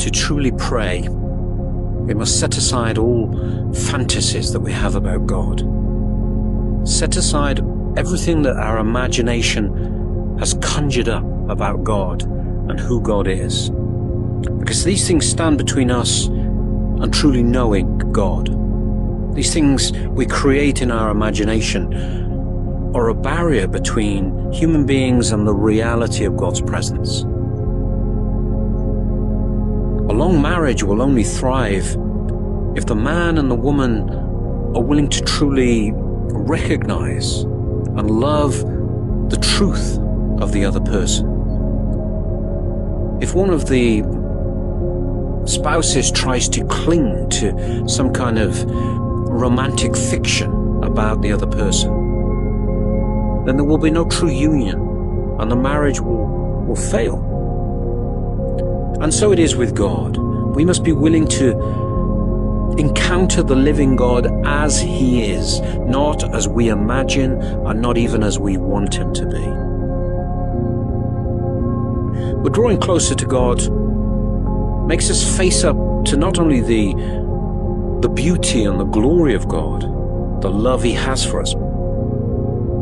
to truly pray, we must set aside all fantasies that we have about God. Set aside everything that our imagination has conjured up about God and who God is. Because these things stand between us and truly knowing God. These things we create in our imagination are a barrier between human beings and the reality of God's presence. A long marriage will only thrive if the man and the woman are willing to truly recognize and love the truth of the other person. If one of the spouses tries to cling to some kind of romantic fiction about the other person, then there will be no true union and the marriage will fail. And so it is with God. We must be willing to encounter the living God as He is, not as we imagine and not even as we want Him to be. But drawing closer to God makes us face up to not only the beauty and the glory of God, the love He has for us,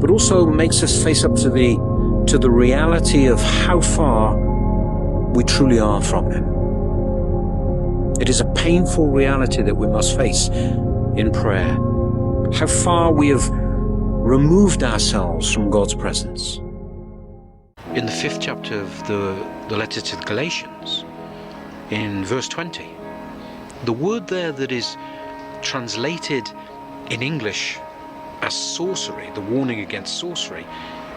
but also makes us face up to the reality of how far we truly are from Him. It is a painful reality that we must face in prayer, how far we have removed ourselves from God's presence. In the 5th chapter of the letter to the Galatians, in verse 20, the word there that is translated in English as sorcery, the warning against sorcery,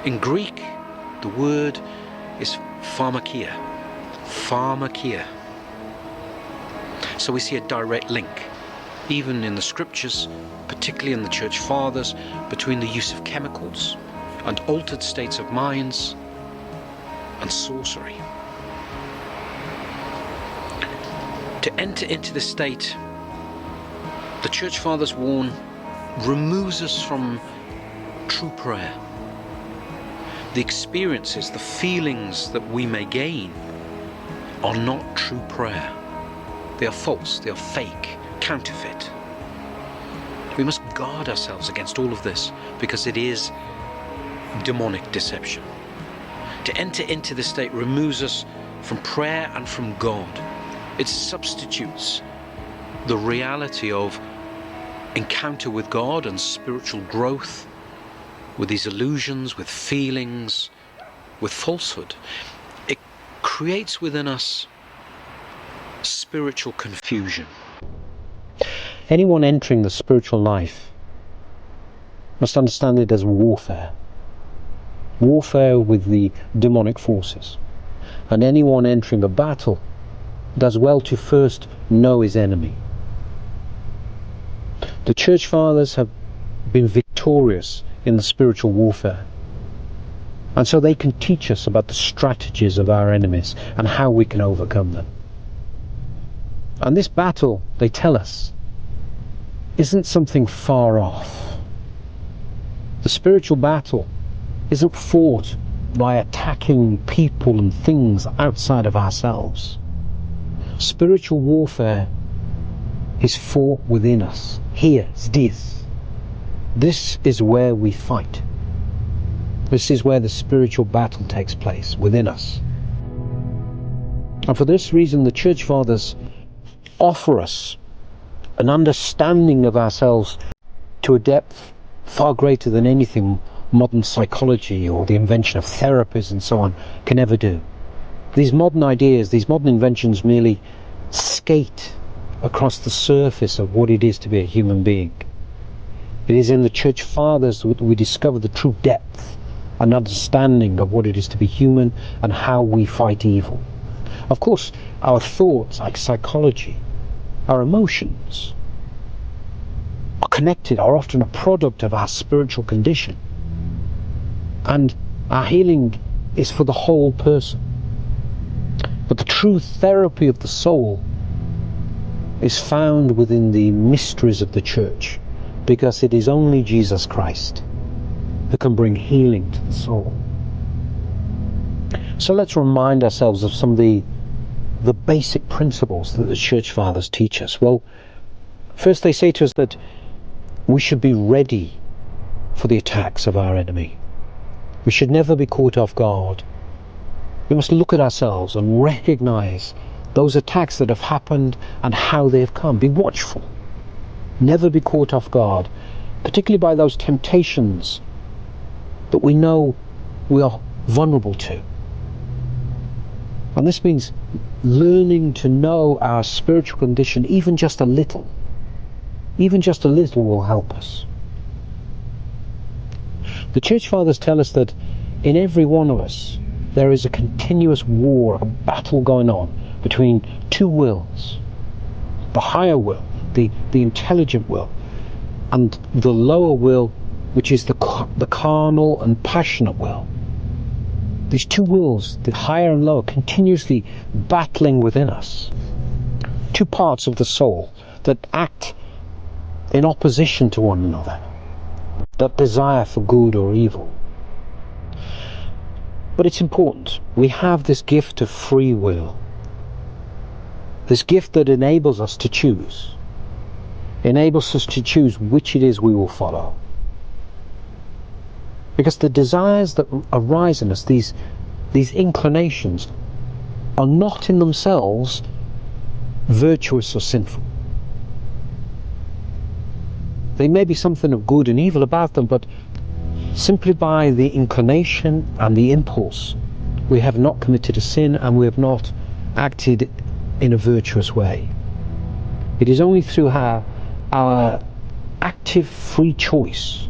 in Greek the word is pharmakia. Pharmakia. So we see a direct link, even in the scriptures, particularly in the church fathers, between the use of chemicals and altered states of minds and sorcery. To enter into this state, the church fathers warn, removes us from true prayer. The experiences, the feelings that we may gain are not true prayer. They are false, they are fake, counterfeit. We must guard ourselves against all of this because it is demonic deception. To enter into this state removes us from prayer and from God. It substitutes the reality of encounter with God and spiritual growth with these illusions, with feelings, with falsehood. It creates within us spiritual confusion. Anyone entering the spiritual life must understand it as warfare. Warfare with the demonic forces. And anyone entering the battle does well to first know his enemy. The church fathers have been victorious in the spiritual warfare. And so they can teach us about the strategies of our enemies and how we can overcome them. And this battle, they tell us, isn't something far off. The spiritual battle isn't fought by attacking people and things outside of ourselves. Spiritual warfare is fought within us. Here, this. This is where we fight. This is where the spiritual battle takes place, within us. And for this reason, the church fathers offer us an understanding of ourselves to a depth far greater than anything modern psychology or the invention of therapies and so on can ever do. These modern ideas, these modern inventions merely skate across the surface of what it is to be a human being. It is in the church fathers that we discover the true depth and understanding of what it is to be human and how we fight evil. Of course, our thoughts, like psychology, our emotions, are connected, are often a product of our spiritual condition. And our healing is for the whole person. But the true therapy of the soul is found within the mysteries of the church, because it is only Jesus Christ who can bring healing to the soul. So let's remind ourselves of some of the the basic principles that the Church Fathers teach us? Well, first they say to us that we should be ready for the attacks of our enemy. We should never be caught off guard. We must look at ourselves and recognize those attacks that have happened and how they have come. Be watchful. Never be caught off guard, particularly by those temptations that we know we are vulnerable to. And this means learning to know our spiritual condition even just a little. Even just a little will help us. The Church Fathers tell us that in every one of us there is a continuous war, a battle going on between two wills. The higher will, the intelligent will, and the lower will, which is the carnal and passionate will. These two wills, the higher and lower, continuously battling within us. Two parts of the soul that act in opposition to one another, that desire for good or evil. But it's important. We have this gift of free will. This gift that enables us to choose. Enables us to choose which it is we will follow. Because the desires that arise in us, these inclinations, are not in themselves virtuous or sinful. They may be something of good and evil about them, but simply by the inclination and the impulse, we have not committed a sin and we have not acted in a virtuous way. It is only through our active free choice,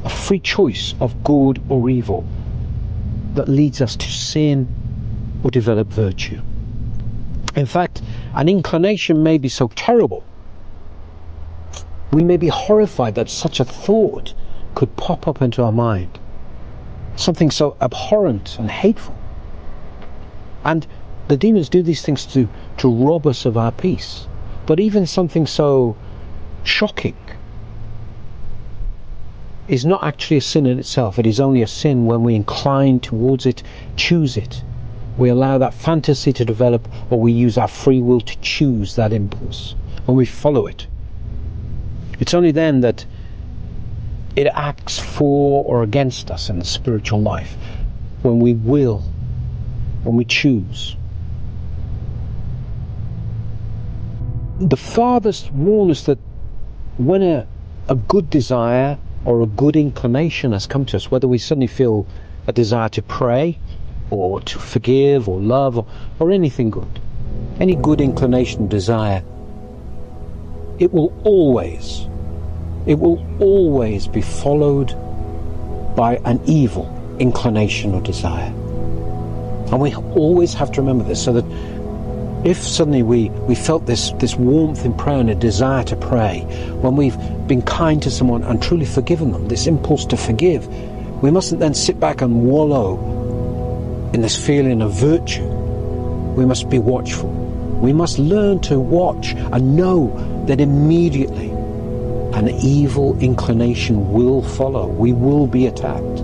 a free choice of good or evil, that leads us to sin or develop virtue. In fact, an inclination may be so terrible, we may be horrified that such a thought could pop up into our mind. Something so abhorrent and hateful. And the demons do these things to rob us of our peace. But even something so shocking is not actually a sin in itself. It is only a sin when we incline towards it, choose it. We allow that fantasy to develop, or we use our free will to choose that impulse. When we follow it. It's only then that it acts for or against us in the spiritual life. When we will, when we choose. The Fathers warn us that when a good desire or a good inclination has come to us, whether we suddenly feel a desire to pray or to forgive or love or anything good, any good inclination, desire, it will always be followed by an evil inclination or desire. And we always have to remember this, so that if suddenly we felt this warmth in prayer and a desire to pray, when we've been kind to someone and truly forgiven them, this impulse to forgive, we mustn't then sit back and wallow in this feeling of virtue. We must be watchful. We must learn to watch and know that immediately an evil inclination will follow. We will be attacked.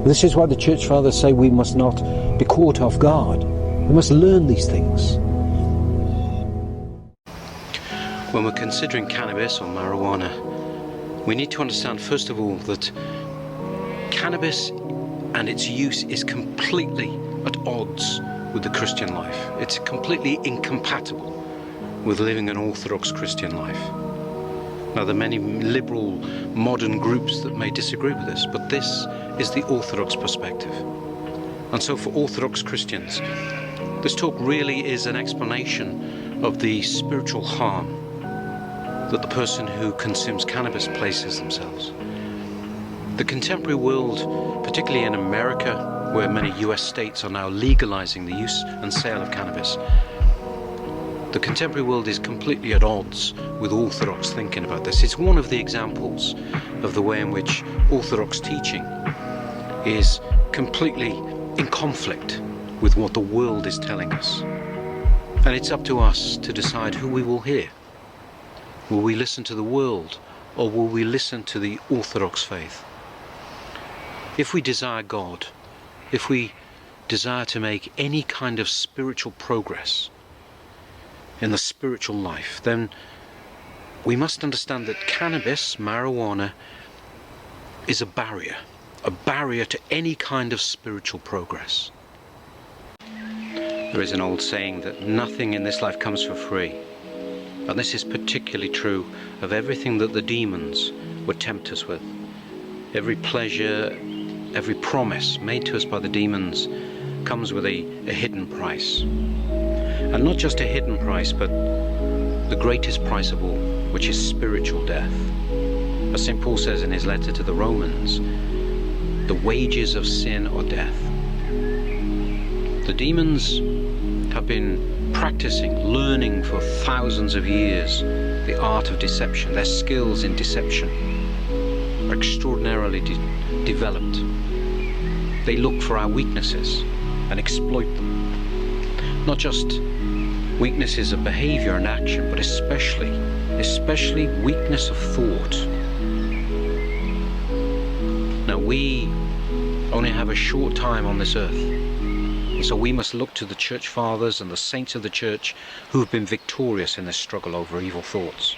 This is why the Church Fathers say we must not be caught off guard. We must learn these things. When we're considering cannabis or marijuana, we need to understand first of all that cannabis and its use is completely at odds with the Christian life. It's completely incompatible with living an orthodox Christian life. Now, there are many liberal modern groups that may disagree with this, but this is the orthodox perspective. And so for orthodox Christians, this talk really is an explanation of the spiritual harm that the person who consumes cannabis places themselves. The contemporary world, particularly in America, where many US states are now legalizing the use and sale of cannabis, the contemporary world is completely at odds with orthodox thinking about this. It's one of the examples of the way in which orthodox teaching is completely in conflict with what the world is telling us. And it's up to us to decide who we will hear. Will we listen to the world, or will we listen to the orthodox faith? If we desire God, if we desire to make any kind of spiritual progress in the spiritual life, then we must understand that cannabis, marijuana, is a barrier to any kind of spiritual progress. There is an old saying that nothing in this life comes for free, and this is particularly true of everything that the demons would tempt us with. Every pleasure, every promise made to us by the demons comes with a hidden price. And not just a hidden price, but the greatest price of all, which is spiritual death. As St. Paul says in his letter to the Romans, the wages of sin are death. The demons have been practicing, learning for thousands of years the art of deception. Their skills in deception are extraordinarily developed. They look for our weaknesses and exploit them. Not just weaknesses of behavior and action, but especially weakness of thought. Now, we only have a short time on this earth, and so we must look to the church fathers and the saints of the church who have been victorious in this struggle over evil thoughts.